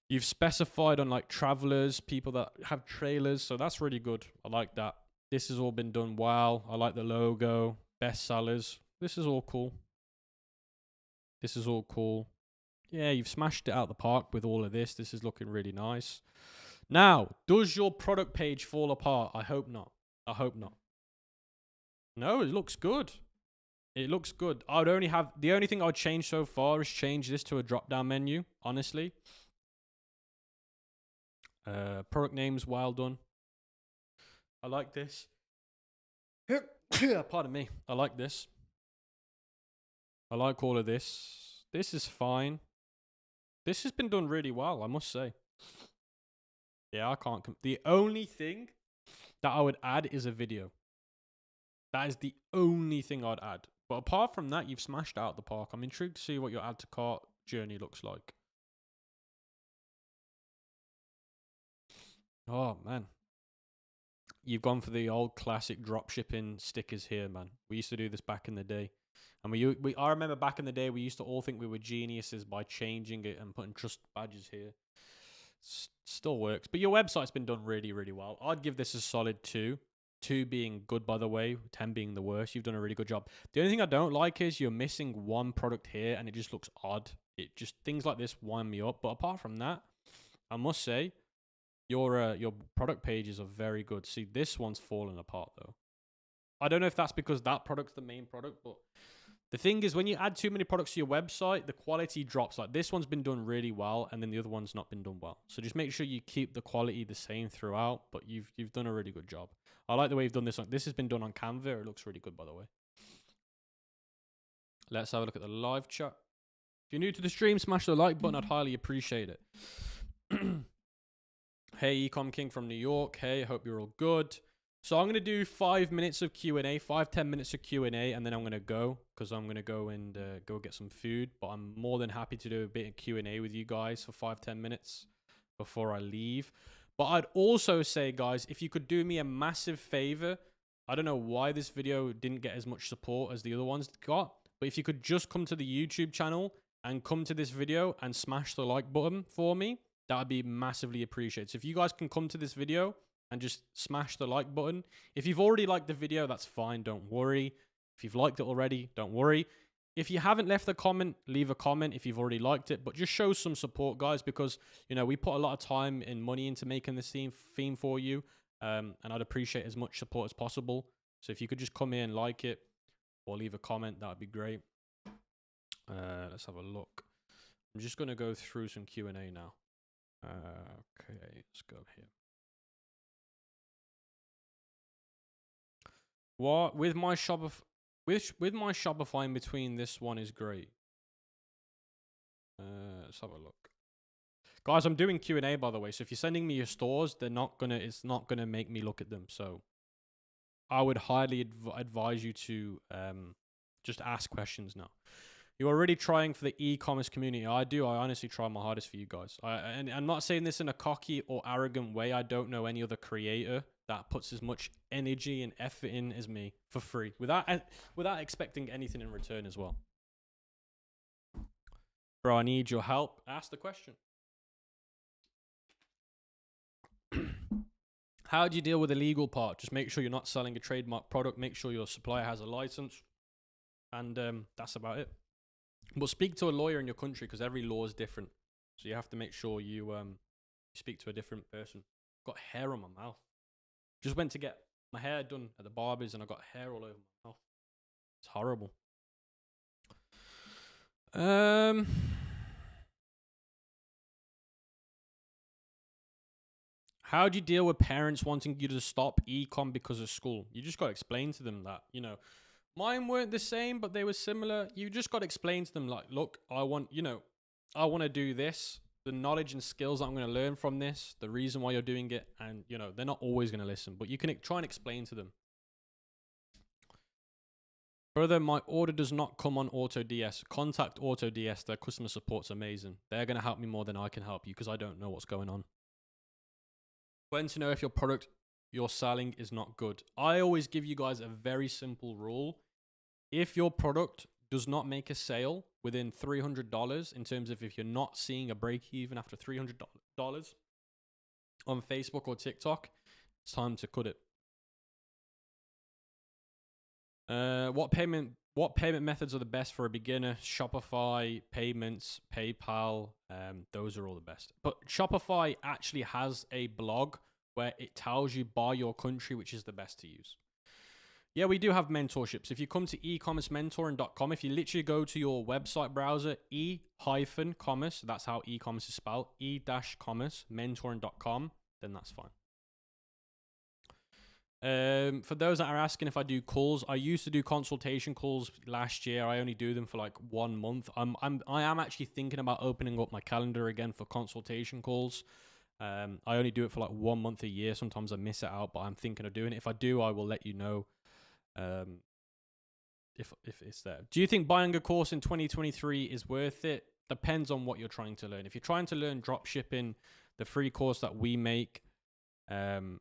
You've specified on like travelers, people that have trailers, so that's really good. I like that. This has all been done well. I like the logo. Best sellers. This is all cool. This is all cool. Yeah, you've smashed it out the park with all of this. This is looking really nice. Now, does your product page fall apart? I hope not. I hope not. No, it looks good. It looks good. The only thing I'd change so far is change this to a drop-down menu, honestly. Product names, well done. I like this. Pardon me. I like this. I like all of this. This is fine. This has been done really well, I must say. Yeah, I can't... The only thing that I would add is a video. That is the only thing I'd add. But apart from that, you've smashed out the park. I'm intrigued to see what your add to cart journey looks like. Oh, man. You've gone for the old classic dropshipping stickers here, man. We used to do this back in the day. And I remember back in the day, we used to all think we were geniuses by changing it and putting trust badges here. Still works. But your website's been done really, really well. I'd give this a solid 2. 2 being good, by the way. 10 being the worst. You've done a really good job. The only thing I don't like is you're missing one product here and it just looks odd. Things like this wind me up. But apart from that, I must say, your product pages are very good. See, this one's falling apart though. I don't know if that's because that product's the main product, but the thing is, when you add too many products to your website, the quality drops. Like this one's been done really well, and then the other one's not been done well. So just make sure you keep the quality the same throughout. But you've done a really good job. I like the way you've done this. This has been done on Canva. It looks really good, by the way. Let's have a look at the live chat. If you're new to the stream, smash the like button. I'd highly appreciate it. Hey, Ecom King from New York. Hey, hope you're all good. So I'm going to do 5 minutes of Q&A, 5-10 minutes of Q&A, and then I'm going to go because I'm going to go and go get some food. But I'm more than happy to do a bit of Q&A with you guys for 5-10 minutes before I leave. But I'd also say, guys, if you could do me a massive favor, I don't know why this video didn't get as much support as the other ones got, but if you could just come to the YouTube channel and come to this video and smash the like button for me, that would be massively appreciated. So if you guys can come to this video and just smash the like button. If you've already liked the video, that's fine. Don't worry. If you've liked it already, don't worry. If you haven't left a comment, leave a comment if you've already liked it. But just show some support, guys, because, you know, we put a lot of time and money into making this theme for you. And I'd appreciate as much support as possible. So if you could just come in and like it or leave a comment, that would be great. Let's have a look. I'm just going to go through some Q&A now. Okay, let's go here. What with my Shopify in between, this one is great. Let's have a look, guys. I'm doing Q&A, by the way. So if you're sending me your stores, it's not gonna make me look at them. So I would highly advise you to just ask questions now. You're already trying for the e-commerce community. I honestly try my hardest for you guys. And I'm not saying this in a cocky or arrogant way. I don't know any other creator that puts as much energy and effort in as me for free without expecting anything in return as well. Bro, I need your help. Ask the question. How do you deal with the legal part? Just make sure you're not selling a trademark product. Make sure your supplier has a license. And that's about it. But speak to a lawyer in your country because every law is different. So you have to make sure you speak to a different person. got hair on my mouth. Just went to get my hair done at the barber's and I got hair all over my mouth. It's horrible. How do you deal with parents wanting you to stop ecom because of school? You just got to explain to them that, you know, mine weren't the same, but they were similar. You just got to explain to them like, look, I want to do this, the knowledge and skills that I'm going to learn from this, the reason why you're doing it. And, you know, they're not always going to listen, but you can try and explain to them. Brother, my order does not come on AutoDS. Contact AutoDS. Their customer support's amazing. They're going to help me more than I can help you because I don't know what's going on. When to know if your product you're selling is not good. I always give you guys a very simple rule. If your product does not make a sale within $300, in terms of if you're not seeing a break even after $300 on Facebook or TikTok, it's time to cut it. What payment methods are the best for a beginner? Shopify, payments, PayPal, those are all the best. But Shopify actually has a blog where it tells you by your country which is the best to use. Yeah, we do have mentorships. If you come to ecommercementoring.com, if you literally go to your website browser, e-commerce, that's how e-commerce is spelled, e-commerce mentoring.com, then that's fine. For those that are asking if I do calls, I used to do consultation calls last year. I only do them for like 1 month. I am actually thinking about opening up my calendar again for consultation calls. I only do it for like 1 month a year. Sometimes I miss it out, but I'm thinking of doing it. If I do, I will let you know. If it's there. Do you think buying a course in 2023 is worth it? Depends on what you're trying to learn. If you're trying to learn dropshipping, the free course that we make, you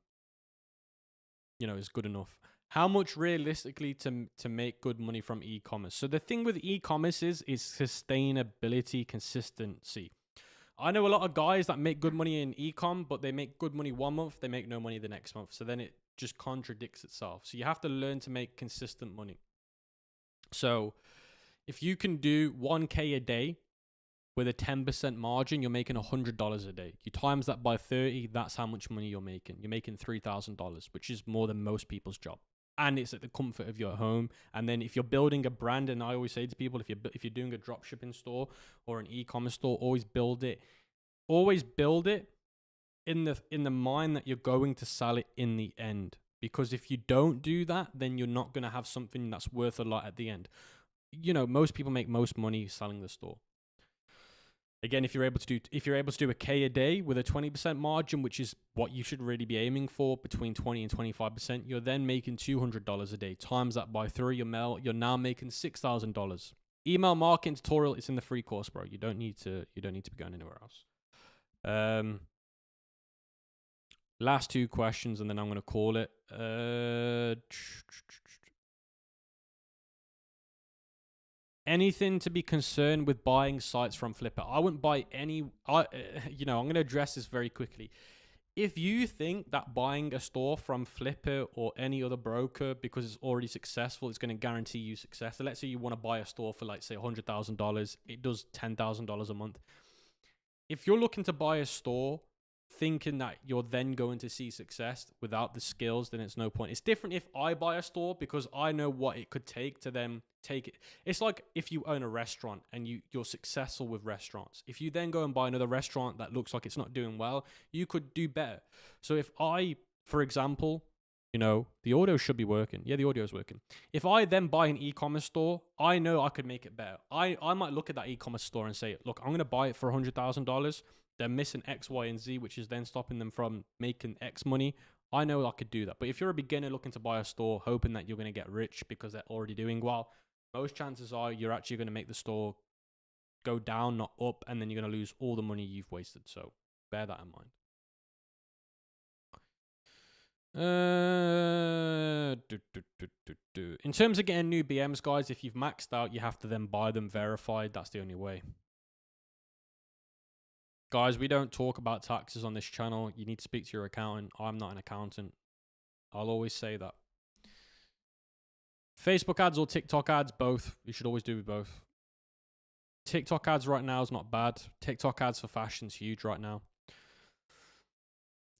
know, is good enough. How much realistically to make good money from e-commerce? So the thing with e-commerce is sustainability, consistency. I know a lot of guys that make good money in e-com, but they make good money 1 month, they make no money the next month. So then it just contradicts itself. So you have to learn to make consistent money. So if you can do 1K a day with a 10% margin, you're making $100 a day. You times that by 30, that's how much money you're making. You're making $3,000, which is more than most people's job. And it's at the comfort of your home. And then if you're building a brand, and I always say to people, if you're doing a dropshipping store or an e-commerce store, always build it in the mind that you're going to sell it in the end. Because if you don't do that, then you're not going to have something that's worth a lot at the end. You know, most people make most money selling the store. Again, if you're able to do a K a day with a 20% margin, which is what you should really be aiming for, between 20 and 25%, you're then making $200 a day. Times that by 3, you're now making $6,000. Email marketing tutorial, it's in the free course, bro. You don't need to be going anywhere else. Last 2 questions, and then I'm going to call it. Anything to be concerned with buying sites from Flipper? I wouldn't buy any. I'm going to address this very quickly. If you think that buying a store from Flipper or any other broker because it's already successful, it's going to guarantee you success. So let's say you want to buy a store for like say $100,000. It does $10,000 a month. If you're looking to buy a store thinking that you're then going to see success without the skills, then it's no point. It's different if I buy a store because I know what it could take to then take it. It's like if you own a restaurant and you're successful with restaurants. If you then go and buy another restaurant that looks like it's not doing well, you could do better. So if I, for example, you know, the audio should be working. Yeah, the audio is working. If I then buy an e-commerce store, I know I could make it better. I might look at that e-commerce store and say, look, I'm going to buy it for $100,000. They're missing X, Y, and Z, which is then stopping them from making X money. I know I could do that. But if you're a beginner looking to buy a store, hoping that you're going to get rich because they're already doing well, most chances are you're actually going to make the store go down, not up, and then you're going to lose all the money you've wasted. So bear that in mind. In terms of getting new BMs, guys, if you've maxed out, you have to then buy them verified. That's the only way. Guys, we don't talk about taxes on this channel. You need to speak to your accountant. I'm not an accountant. I'll always say that. Facebook ads or TikTok ads, both. You should always do both. TikTok ads right now is not bad. TikTok ads for fashion is huge right now.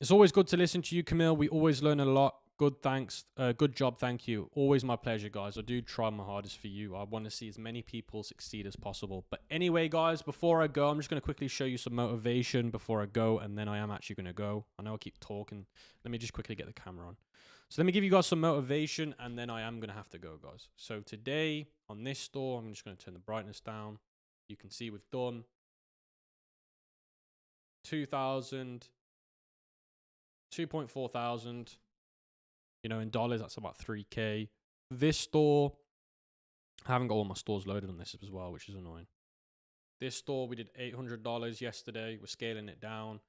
It's always good to listen to you, Camille. We always learn a lot. Good, thanks. Good job, thank you. Always my pleasure, guys. I do try my hardest for you. I want to see as many people succeed as possible. But anyway, guys, before I go, I'm just going to quickly show you some motivation before I go, and then I am actually going to go. I know I keep talking. Let me just quickly get the camera on. So let me give you guys some motivation, and then I am going to have to go, guys. So today, on this store, I'm just going to turn the brightness down. You can see we've done 2,000, 2.4 thousand. You know, in dollars, that's about 3K. This store, I haven't got all my stores loaded on this as well, which is annoying. This store, we did $800 yesterday. We're scaling it down.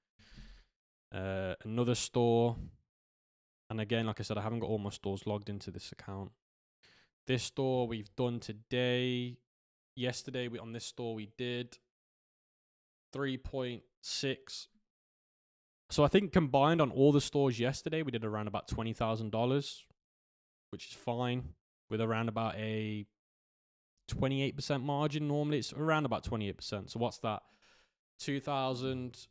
Another store. And again, like I said, I haven't got all my stores logged into this account. This store, we've done today. Yesterday, on this store, we did 3.6. So I think combined on all the stores yesterday, we did around about $20,000, which is fine, with around about a 28% margin. Normally it's around about 28%. So what's that? 2,000,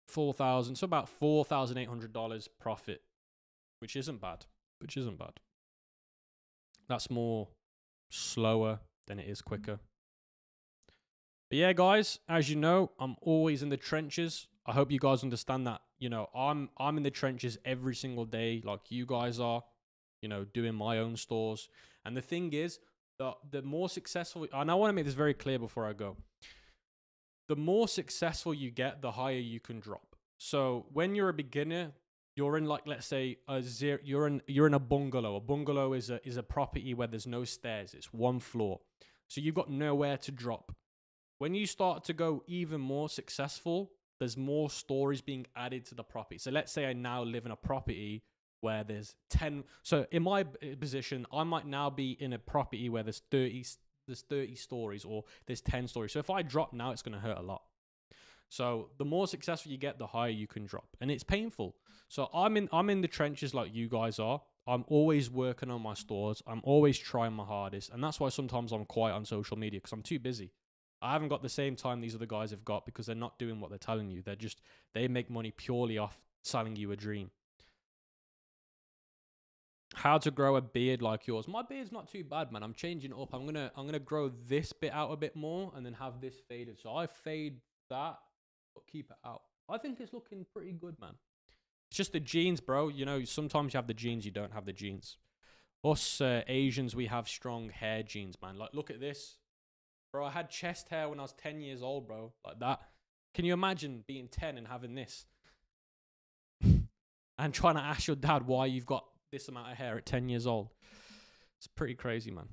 4,000. So about $4,800 profit, which isn't bad. That's more slower than it is quicker. But yeah, guys, as you know, I'm always in the trenches. I hope you guys understand that, you know, I'm in the trenches every single day, like you guys are, you know, doing my own stores. And the thing is, the more successful, and I want to make this very clear before I go, the more successful you get, the higher you can drop. So when you're a beginner, you're in, like, let's say you're in a bungalow. A bungalow is a property where there's no stairs. It's one floor. So you've got nowhere to drop. When you start to go even more successful, there's more stories being added to the property. So let's say I now live in a property where there's 10. So in my position, I might now be in a property where there's 30 stories, or there's 10 stories. So if I drop now, it's going to hurt a lot. So the more successful you get, the higher you can drop. And it's painful. So I'm in the trenches like you guys are. I'm always working on my stores. I'm always trying my hardest. And that's why sometimes I'm quiet on social media, because I'm too busy. I haven't got the same time these other guys have got, because they're not doing what they're telling you. They make money purely off selling you a dream. How to grow a beard like yours. My beard's not too bad, man. I'm changing it up. I'm gonna grow this bit out a bit more and then have this faded. So I fade that, but keep it out. I think it's looking pretty good, man. It's just the genes, bro. You know, sometimes you have the genes, you don't have the genes. Us Asians, we have strong hair genes, man. Like, look at this. Bro, I had chest hair when I was 10 years old, bro. Like that. Can you imagine being 10 and having this? And trying to ask your dad why you've got this amount of hair at 10 years old. It's pretty crazy, man.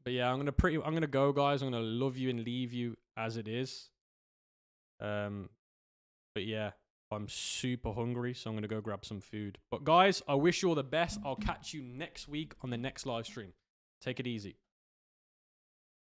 But yeah, I'm gonna go, guys. I'm gonna love you and leave you as it is. But yeah, I'm super hungry, so I'm gonna go grab some food. But guys, I wish you all the best. I'll catch you next week on the next live stream. Take it easy.